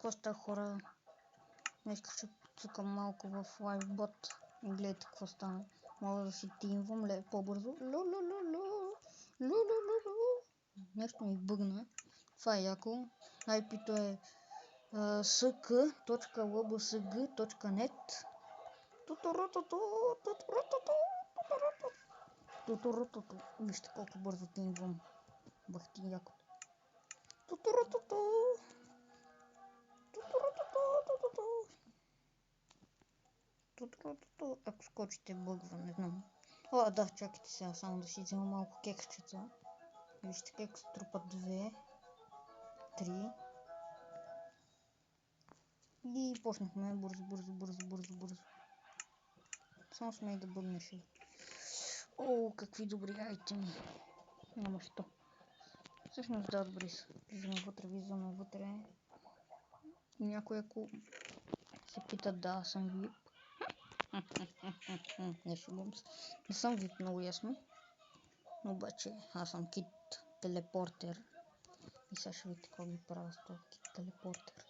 Коста хора, днес ще цъкам малко в лайвбот и гледайте какво стана. Мога да си тимвам по-бързо. Нещо ми бъгна. Това е яко. IP-то е sk.lbsg.net. Вижте колко бързо тимвам. Бахти яко. Ако скочите бъгва, не знам. Да, чакайте сега, само да си взема малко кексчета. Вижте как се трупат 2, 3. И почнахме бързо. Само смей да бъгнеш. Какви добри айтеми. Няма що. Всъщност да, добри са. Влизаме вътре. Някой ако се пита, да, съм VIP. Не шегувам се. Не съм VIP, много ясно. Обаче аз съм кит телепортер. И сега ще видите какво ги правя с този кит телепортер.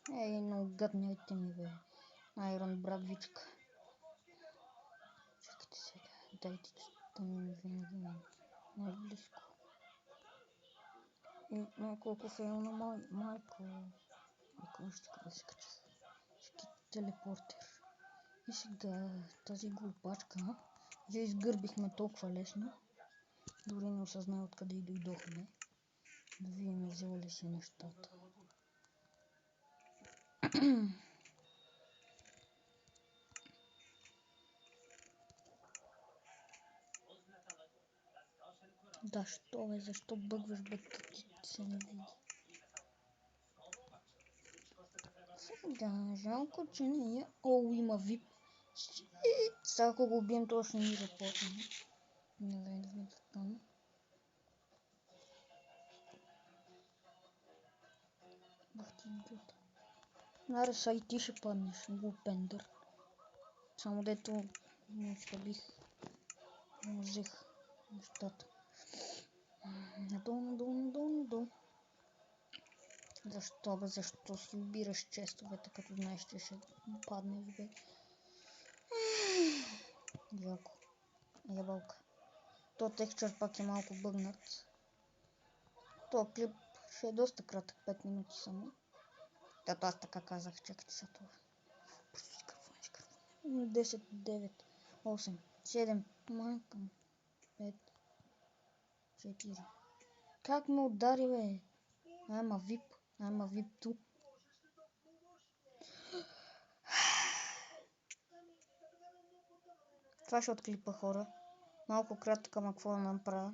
Много гадни айтеми, бе. Айрон брадвичка. Чакайте сега. Дайте да ми винаги най-близко. И колко фейл на майко. Вижте къде се кача. Кит телепортер. И сега тази глупачка я изгърбихме толкова лесно. Дори не осъзнай откъде и дойдохме. Да видим взела ли си нещата. Да, що бе? Защо бъгваш, бе? Ти се не види. Сега, жалко, че не е. Има VIP. Сега ако го убием, точно ни репортне. Не дай да видя там. Бах ти идиот. Наре, са и ти ще паднеш, глупендър. Само дето не бих взех нещата. Надолу. Защо бе? Защо си убираш честовете, като знаеш, че ще паднеш, бе? Жалко. Ябалка. То текстчър пак е малко бъгнат. То клип ще е доста кратък, 5 минути само. Тато аз така казах, чакайте са това. 10, 9, 8, 7, майка, 5, 4. Как ме удари, бе? I'm a VIP too. Това ще отклипа, хора. Малко кратък, ама какво да направя?